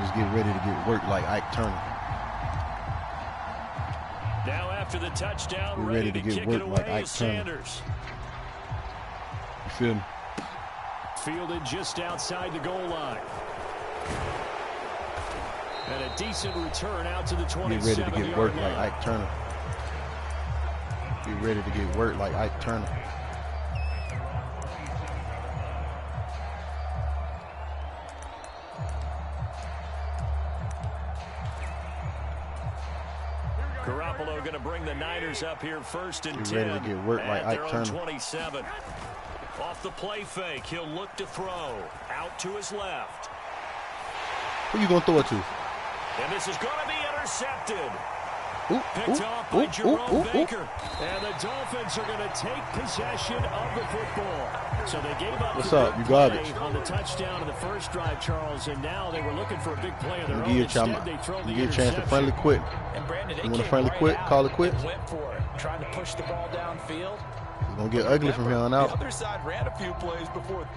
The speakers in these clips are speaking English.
Just get ready to get worked like Ike Turner. Now after the touchdown, we're ready to get worked like Ike Turner. You feel me? Fielded just outside the goal line. And a decent return out to the 27-yard line. Get ready to get worked like Ike Turner. Get ready to get worked like Ike Turner. Garoppolo going to bring the Niners up here first and 10. Get ready to get worked like Ike Turner. 27. Off the play fake, he'll look to throw. Out to his left. Who you going to throw it to? And this is going to be intercepted. Picked off by Jerome Baker. And the Dolphins are going to take possession of the football. So they gave up What's up? You garbage. On the touchdown of the first drive, Charles, and now they were looking for a big play of their own. You get a chance to friendly quit. And Brandon, you want to friendly quit? Call it quit. Went for it, trying to push the ball downfield. It's going to get ugly from here on out. The other side ran a few plays before.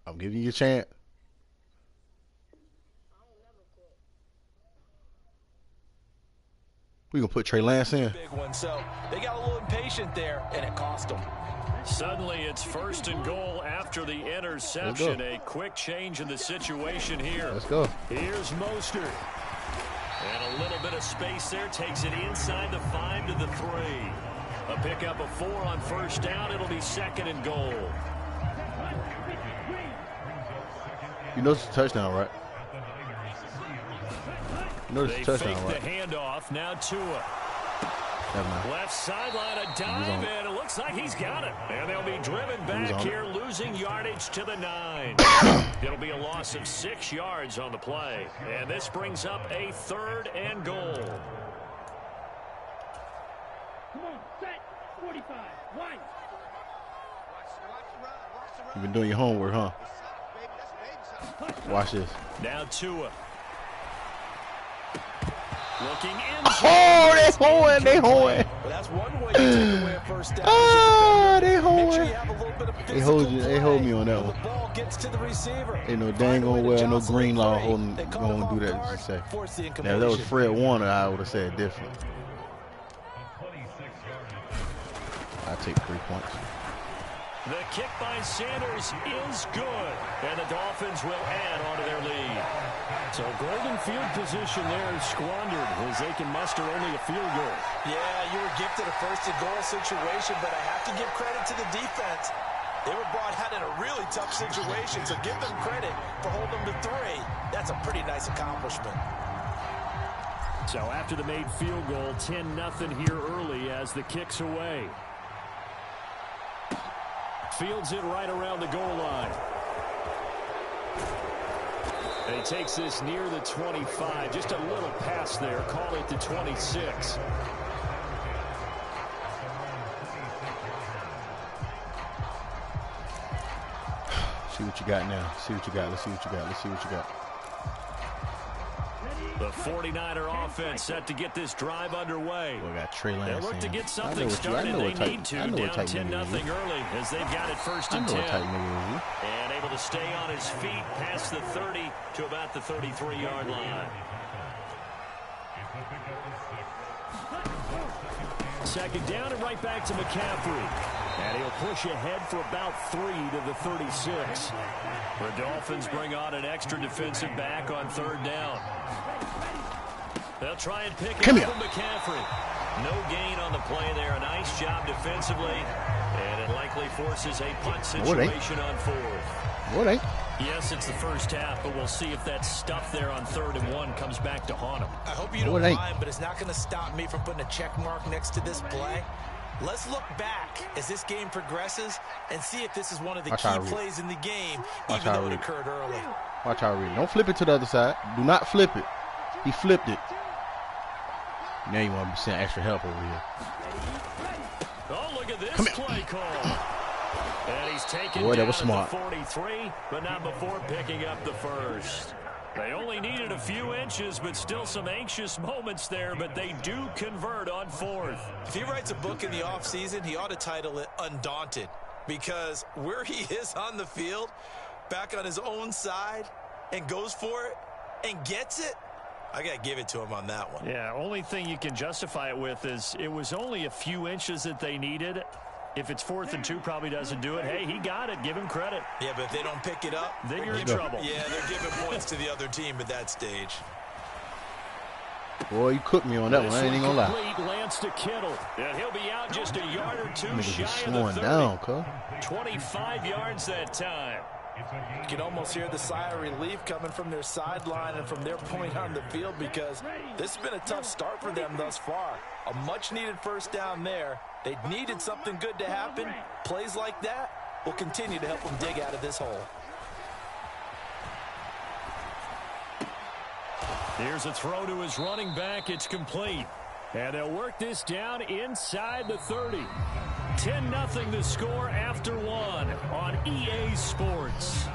I'm giving you a chance. We gonna put Trey Lance in. Big one, so they got a little impatient there, and it cost them. Suddenly, it's first and goal after the interception. A quick change in the situation here. Let's go. Here's Mostert. And a little bit of space there. Takes it inside the 5 to the 3. A pickup of 4 on first down. It'll be second and goal. You know it's a touchdown, right? You know it's a touchdown, right? They fake the handoff. Now Tua. Left sideline, a dive, and it looks like he's got it. And they'll be driven back here, losing yardage to the 9. It'll be a loss of 6 yards on the play. And this brings up a 3rd and goal. Come on, set, 45, one. You've been doing your homework, huh? Watch this. Now Tua. Looking in. Oh, they hoeing, they hoeing. Well, that's one way to take away a first down. Ah, they hoeing. Sure you have a little bit of they hold me on that one. The ball gets to the receiver. Ain't no dang gonna wear no green law holding gonna do that, as you say. Now if that was Fred Warner, I would have said different. I take 3 points. The kick by Sanders is good, and the Dolphins will add on to their lead. So golden field position there is squandered as they can muster only a field goal. Yeah, you were gifted a first and goal situation, but I have to give credit to the defense. They were brought out in a really tough situation, so give them credit for holding them to 3. That's a pretty nice accomplishment. So after the made field goal, 10-0 here early as the kick's away. Fields it right around the goal line. And he takes this near the 25. Just a little pass there. Call it the 26. See what you got now. See what you got. Let's see what you got. Let's see what you got. The 49er offense set to get this drive underway. We got Trey Lance. They look to get something started. They need to. Down 10-0 early as they've got it first and 10. And able to stay on his feet past the 30 to about the 33-yard line. Second down and right back to McCaffrey. And he'll push ahead for about 3 to the 36. The Dolphins bring on an extra defensive back on 3rd down. They'll try and pick it up from McCaffrey. No gain on the play there. A nice job defensively. And it likely forces a punt situation on 4th. What ain't? Yes, it's the first half, but we'll see if that stuff there on 3rd and 1 comes back to haunt him. I hope you don't mind, but it's not going to stop me from putting a check mark next to this play. Let's look back as this game progresses and see if this is one of the key plays in the game, even though it occurred early. Watch how I read. Don't flip it to the other side. Do not flip it. He flipped it. Now you want to send extra help over here. Oh, look at this play call. And he's taken down that was smart. At the 43, but not before picking up the first. They only needed a few inches, but still some anxious moments there, but they do convert on 4th. If he writes a book in the offseason, he ought to title it Undaunted, because where he is on the field, back on his own side, and goes for it and gets it, I got to give it to him on that one. Yeah, only thing you can justify it with is it was only a few inches that they needed. If it's 4th and 2, probably doesn't do it. Hey, he got it. Give him credit. Yeah, but if they don't pick it up, then you're in trouble. Yeah, they're giving points to the other team at that stage. Boy, you cooked me on that one. I ain't even gonna lie. Lance to Kittle. And he'll be out just a yard or two Niggas shy is of the slowing 30. down, cuz. 25 yards that time. You can almost hear the sigh of relief coming from their sideline and from their point on the field, because this has been a tough start for them thus far. A much-needed first down there. They needed something good to happen. Plays like that will continue to help them dig out of this hole. Here's a throw to his running back. It's complete. And they'll work this down inside the 30. 10-0 the score after 1 on EA Sports.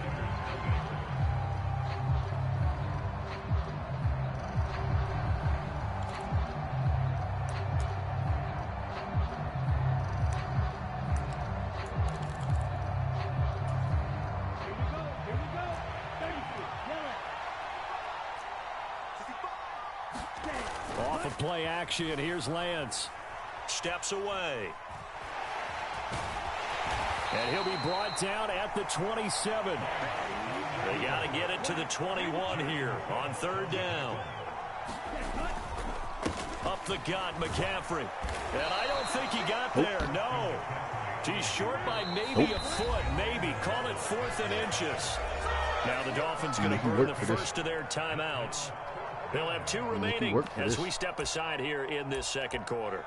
Off of play action, here's Lance. Steps away. And he'll be brought down at the 27. They got to get it to the 21 here on 3rd down. Up the gut, McCaffrey. And I don't think he got there, no. He's short by maybe a foot, maybe. Call it 4th and inches. Now the Dolphins going to burn the first of their timeouts. They'll have 2 remaining as we step aside here in this second quarter.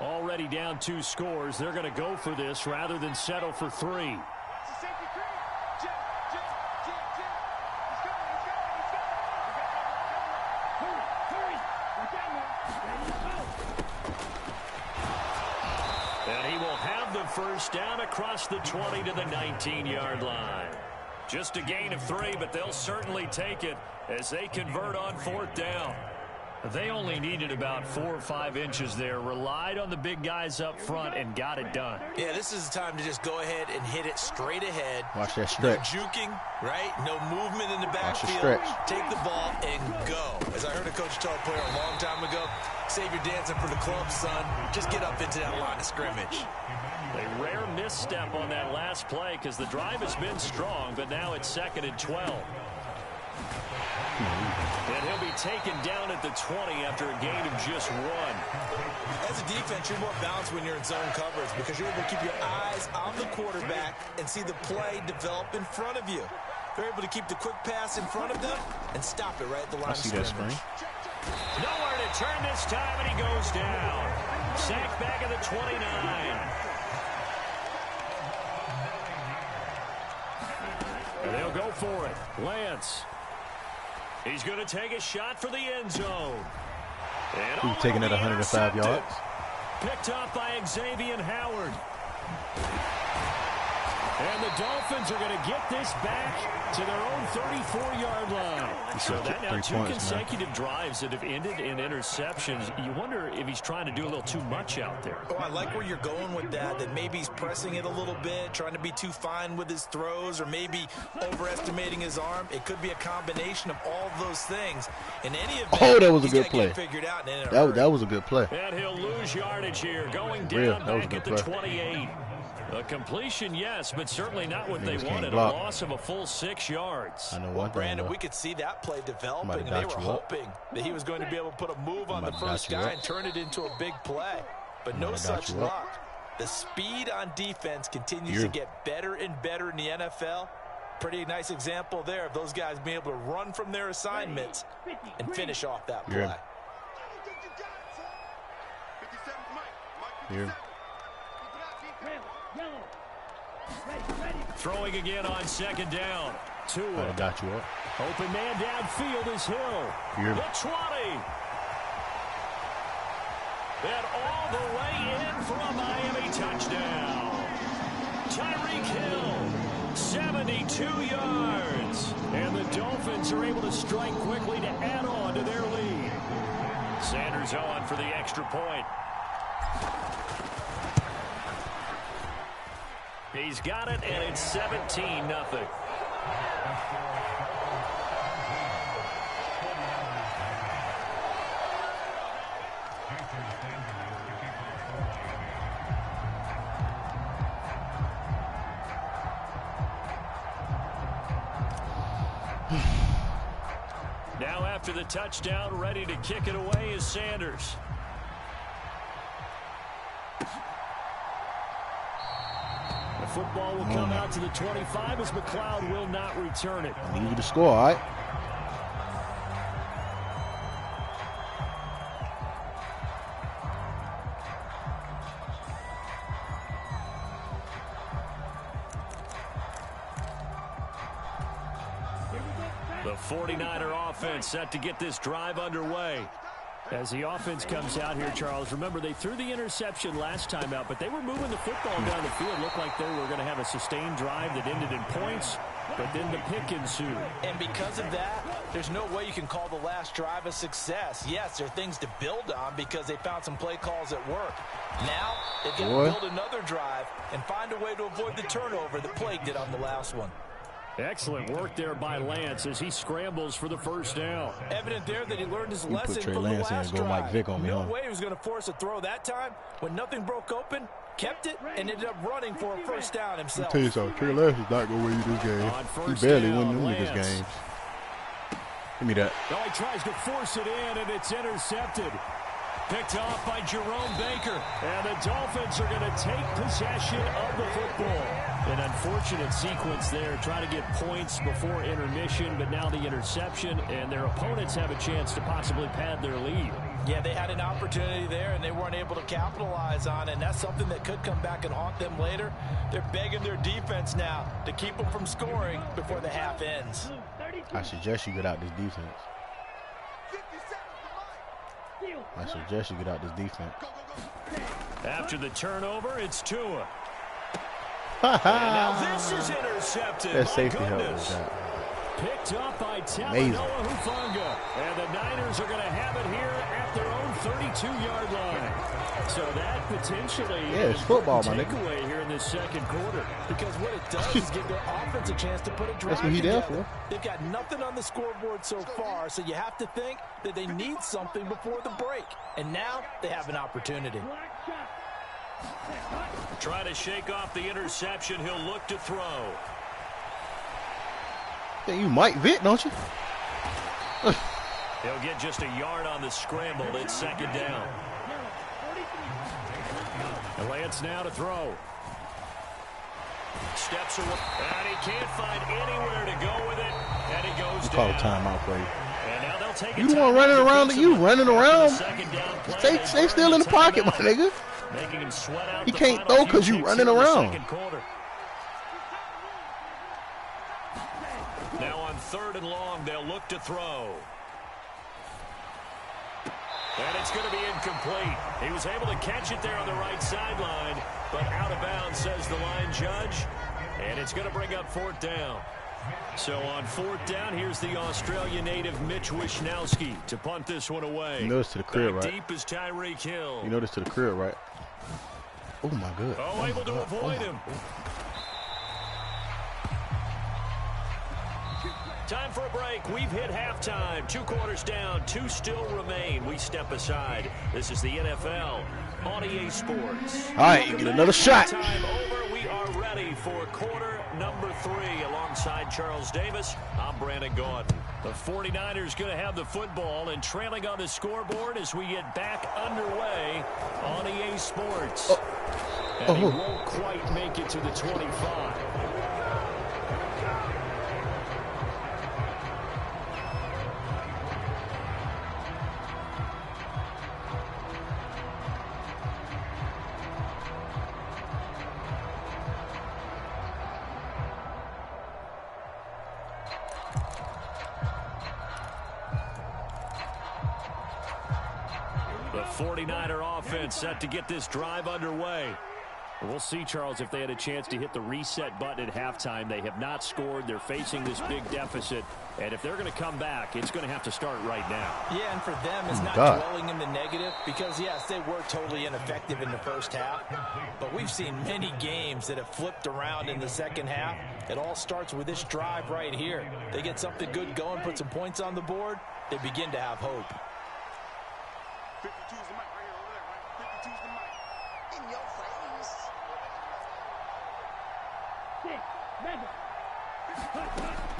Already down 2 scores. They're going to go for this rather than settle for 3. And he will have the first down across the 20 to the 19-yard line. Just a gain of 3, but they'll certainly take it as they convert on 4th down. They only needed about 4 or 5 inches there, relied on the big guys up front, and got it done. Yeah, this is the time to just go ahead and hit it straight ahead. Watch that stretch. No juking, right? No movement in the backfield. Take the ball and go. As I heard a coach tell a player a long time ago, save your dancing for the club, son. Just get up into that line of scrimmage. A rare misstep on that last play because the drive has been strong, but now it's 2nd and 12. And he'll be taken down at the 20 after a gain of just 1. As a defense, you're more balanced when you're in zone coverage because you're able to keep your eyes on the quarterback and see the play develop in front of you. They're able to keep the quick pass in front of them and stop it right at the line of scrimmage. Nowhere to turn this time, and he goes down. Sacked back at the 29. And they'll go for it. Lance. He's going to take a shot for the end zone. He's taking it 105 yards. Picked up by Xavier Howard. And the Dolphins are going to get this back to their own 34-yard line. So that now 2 consecutive drives that have ended in interceptions. You wonder if he's trying to do a little too much out there. Oh, I like where you're going with that maybe he's pressing it a little bit, trying to be too fine with his throws, or maybe overestimating his arm. It could be a combination of all those things. In any event, that was a good play. That was a good play. And he'll lose yardage here, going down back at the 28. A completion, yes, but certainly not what they wanted. A loss of a full 6 yards. I know one thing, Brandon, we could see that play developing, and they were hoping that he was going to be able to put a move on the first guy and turn it into a big play. But no such luck. The speed on defense continues to get better and better in the NFL. Pretty nice example there of those guys being able to run from their assignments and finish off that play. Here. Throwing again on 2nd down. Tua. Got you up. Open man downfield is Hill. Here. The 20. And all the way in for a Miami touchdown. Tyreek Hill, 72 yards. And the Dolphins are able to strike quickly to add on to their lead. Sanders on for the extra point. He's got it, and it's 17-0. Now after the touchdown, ready to kick it away is Sanders. The football will come out to the 25 as McLeod will not return it. I need you to score, all right? The 49er offense set to get this drive underway. As the offense comes out here, Charles, remember they threw the interception last time out, but they were moving the football down the field. Looked like they were going to have a sustained drive that ended in points, but then the pick ensued. And because of that, there's no way you can call the last drive a success. Yes, there are things to build on because they found some play calls at work. Now, they've got to build another drive and find a way to avoid the turnover that plagued it on the last one. Excellent work there by Lance as he scrambles for the first down. Evident there that he learned his lesson put Trey from Lance the last in and go drive. Mike Vick on me, No huh? way he was going to force a throw that time. When nothing broke open, kept it, and ended up running for a first down himself. I'll tell you something, Trey Lance is not going to win you this game. He barely won them niggas games. Give me that. Now he tries to force it in, and it's intercepted. Picked off by Jerome Baker. And the Dolphins are going to take possession of the football. An unfortunate sequence there, trying to get points before intermission, but now the interception, and their opponents have a chance to possibly pad their lead. Yeah, they had an opportunity there, and they weren't able to capitalize on it, and that's something that could come back and haunt them later. They're begging their defense now to keep them from scoring before the half ends. I suggest you get out this defense. I suggest you get out this defense. After the turnover, it's Tua. And now this is intercepted. That safety help was that. Picked up by Talanoa Hufanga. And the Niners are going to have it here at their own 32-yard line. So that potentially it's football, my nigga. Takeaway here in this second quarter. Because what it does is give their offense a chance to put a drive That's what he there together. for. They've got nothing on the scoreboard so far, so you have to think that they need something before the break. And now they have an opportunity. Try to shake off the interception. He'll look to throw. Yeah, you Mike Vick, don't you? He'll get just a yard on the scramble. It's second down. And Lance now to throw. Steps away. And he can't find anywhere to go with it. And he goes down. Call a timeout for you. And now they'll take You the one running around. You running around. Stay still in the pocket, my nigga. Making him sweat out. He can't throw because you running around. Now on 3rd and long, they'll look to throw. And it's going to be incomplete. He was able to catch it there on the right sideline, but out of bounds, says the line judge. And it's going to bring up 4th down. So on 4th down, here's the Australia native Mitch Wishnowski to punt this one away. You know this to the crib, right? Deep is Tyreek Hill. You know this to the crib, right? Oh, my God. Oh, able to avoid him. Time for a break. We've hit halftime. 2 quarters down. 2 still remain. We step aside. This is the NFL on EA Sports. All right, you get another shot. Time over. We are ready for quarter number 3 alongside Charles Davis. I'm Brandon Gaudin. The 49ers going to have the football and trailing on the scoreboard as we get back underway on EA Sports. And he won't quite make it to the 25. The 49er offense set to get this drive underway. We'll see, Charles, if they had a chance to hit the reset button at halftime. They have not scored. They're facing this big deficit. And if they're going to come back, it's going to have to start right now. Yeah, and for them, it's not dwelling in the negative because, yes, they were totally ineffective in the first half. But we've seen many games that have flipped around in the second half. It all starts with this drive right here. They get something good going, put some points on the board, they begin to have hope. 52's the mic right here, over there, right? 52's the mic. In your face.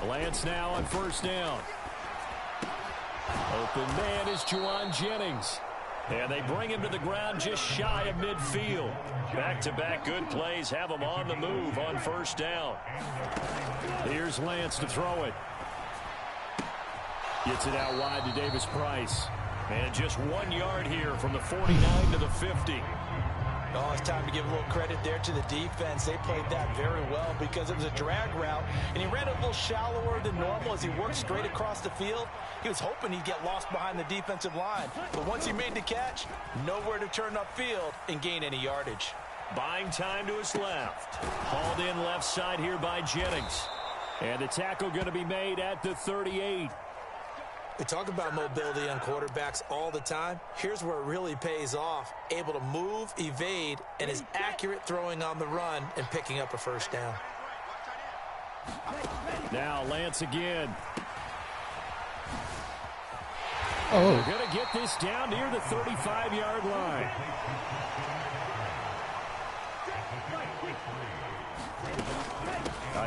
Lance now on first down. Open man is Juwan Jennings. And they bring him to the ground just shy of midfield. Back-to-back good plays have him on the move on first down. Here's Lance to throw it. Gets it out wide to Davis Price. And just 1 yard here from the 49 to the 50. Oh, it's time to give a little credit there to the defense. They played that very well because it was a drag route, and he ran a little shallower than normal as he worked straight across the field. He was hoping he'd get lost behind the defensive line, but once he made the catch, nowhere to turn upfield and gain any yardage. Buying time to his left. Hauled in left side here by Jennings. And the tackle going to be made at the 38. We talk about mobility on quarterbacks all the time. Here's where it really pays off. Able to move, evade, and is accurate throwing on the run and picking up a first down. Now Lance again. Oh. They're going to get this down near the 35-yard line.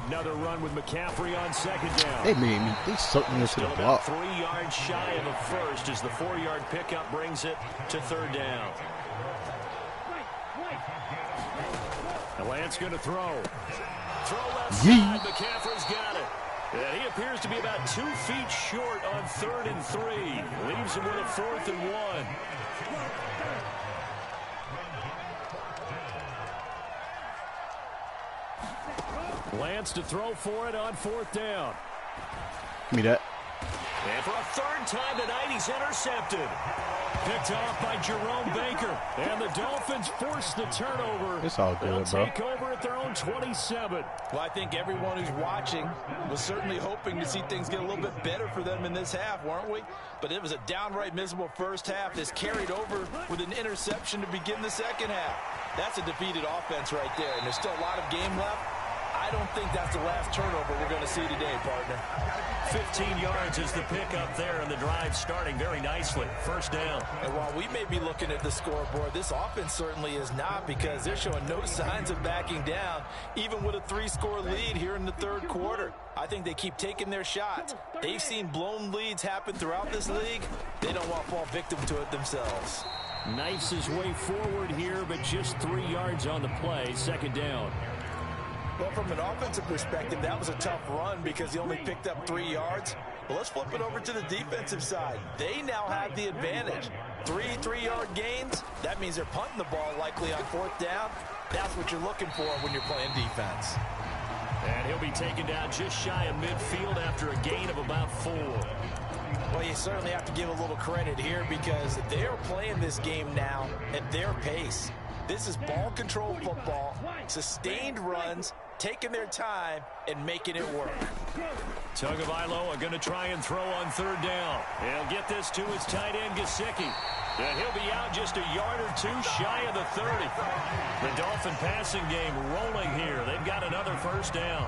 Another run with McCaffrey on second down. They sucked me into the block. 3 yards shy of a first as the 4-yard pickup brings it to third down. And Lance going to throw. Throw left side. McCaffrey's got it. And he appears to be about 2 feet short on 3rd and 3. Leaves him with a 4th and 1. Lance to throw for it on 4th down. Give me that. And for a 3rd time tonight, he's intercepted. Picked off by Jerome Baker. And the Dolphins force the turnover. It's all good, They'll take over at their own 27. Well, I think everyone who's watching was certainly hoping to see things get a little bit better for them in this half, weren't we? But it was a downright miserable first half that's carried over with an interception to begin the second half. That's a defeated offense right there, and there's still a lot of game left. I don't think that's the last turnover we're going to see today, partner. 15 yards is the pickup there, and the drive starting very nicely. First down. And while we may be looking at the scoreboard, this offense certainly is not because they're showing no signs of backing down, even with a 3-score lead here in the third quarter. I think they keep taking their shots. They've seen blown leads happen throughout this league. They don't want to fall victim to it themselves. Knifes his way forward here, but just 3 yards on the play. Second down. Well, from an offensive perspective, that was a tough run because he only picked up 3 yards. Well, let's flip it over to the defensive side. They now have the advantage. 3 3-yard gains. That means they're punting the ball likely on 4th down. That's what you're looking for when you're playing defense. And he'll be taken down just shy of midfield after a gain of about 4. Well, you certainly have to give a little credit here because they're playing this game now at their pace. This is ball control football, sustained runs, taking their time and making it work. Tagovailoa going to try and throw on 3rd down. He'll get this to his tight end, Gesicki. And he'll be out just a yard or 2 shy of the 30. The Dolphin passing game rolling here. They've got another first down.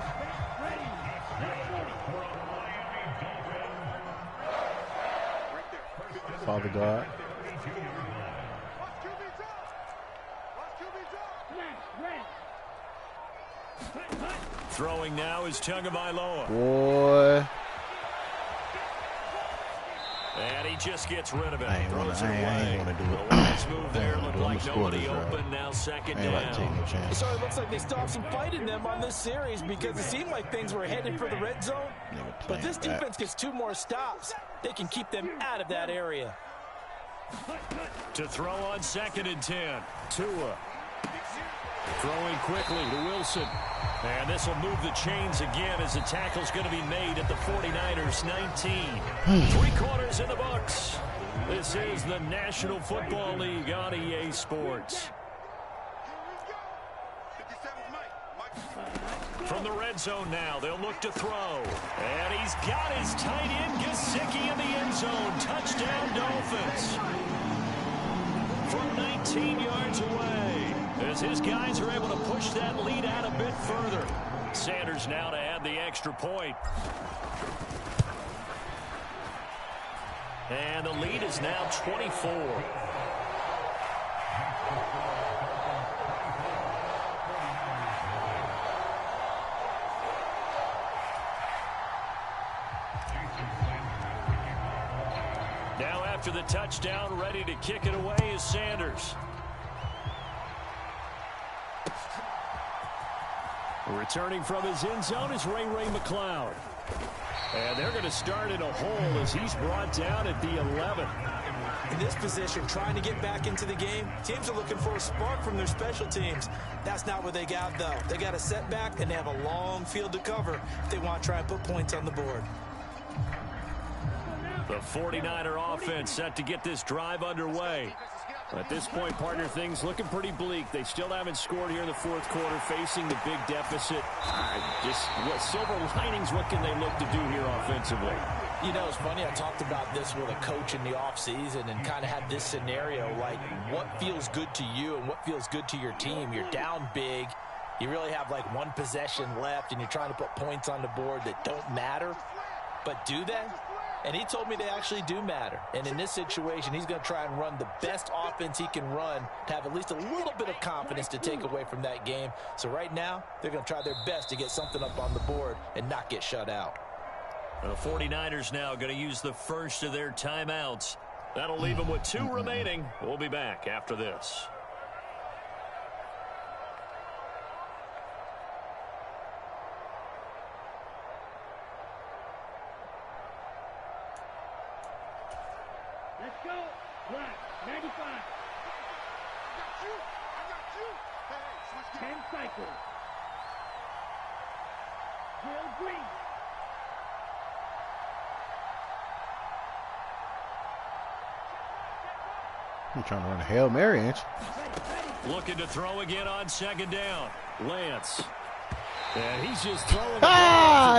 Father God. Throwing now is Tagovailoa. Boy. And he just gets rid of it. I ain't want to do it. Nice move there. Looked I'm like nobody scoreless, open. Now second I ain't about to take down. no chance. So it looks like they still have some fight in them on this series because it seemed like things were headed for the red zone. But this defense gets 2 more stops. They can keep them out of that area. To throw on 2nd and 10. Tua. Throwing quickly to Wilson. And this will move the chains again as the tackle's going to be made at the 49ers 19. 3 quarters in the books. This is the National Football League on EA Sports. the red zone now. They'll look to throw. And he's got his tight end, Gesicki, in the end zone. Touchdown, Dolphins. From 19 yards away, as his guys are able to push that lead out a bit further. Sanders now to add the extra point. And the lead is now 24. Now after the touchdown, ready to kick it away is Sanders. Returning from his end zone is Ray McCloud. And they're going to start in a hole as he's brought down at the 11. In this position, trying to get back into the game, teams are looking for a spark from their special teams. That's not what they got, though. They got a setback, and they have a long field to cover if they want to try and put points on the board. The 49er offense set to get this drive underway. At this point, partner, things looking pretty bleak. They still haven't scored here in the fourth quarter, facing the big deficit. Just what silver linings, what can they look to do here offensively? You know, it's funny, I talked about this with a coach in the offseason and kind of had this scenario, like what feels good to you and what feels good to your team. You're down big. You really have like one possession left, and you're trying to put points on the board that don't matter. But do they? And he told me they actually do matter. And in this situation, he's going to try and run the best offense he can run to have at least a little bit of confidence to take away from that game. So right now, they're going to try their best to get something up on the board and not get shut out. The 49ers now going to use the first of their timeouts. That'll leave them with 2 remaining. We'll be back after this. Let's go. Black, 95. I got you. Hey, switch 10 cycles. Drill green. You're trying to run a Hail Mary, ain't you? Looking to throw again on second down. Lance. And he's just throwing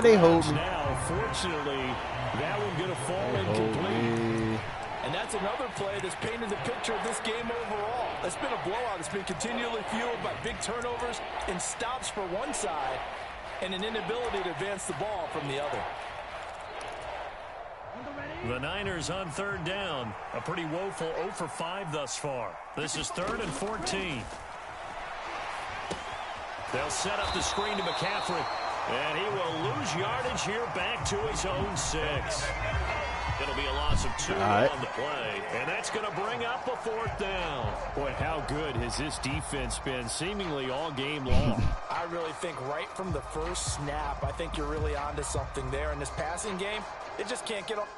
they hold me. now. Fortunately, that one going to fall incomplete. And that's another play that's painted the picture of this game overall. It's been a blowout. It's been continually fueled by big turnovers and stops for one side and an inability to advance the ball from the other. The Niners on third down. A pretty woeful 0 for 5 thus far. This is 3rd and 14. They'll set up the screen to McCaffrey. And he will lose yardage here back to his own 6. It'll be a loss of 2 on the play. And that's going to bring up a 4th down. Boy, how good has this defense been seemingly all game long? I really think right from the first snap, I think you're really onto something there in this passing game. It just can't get off.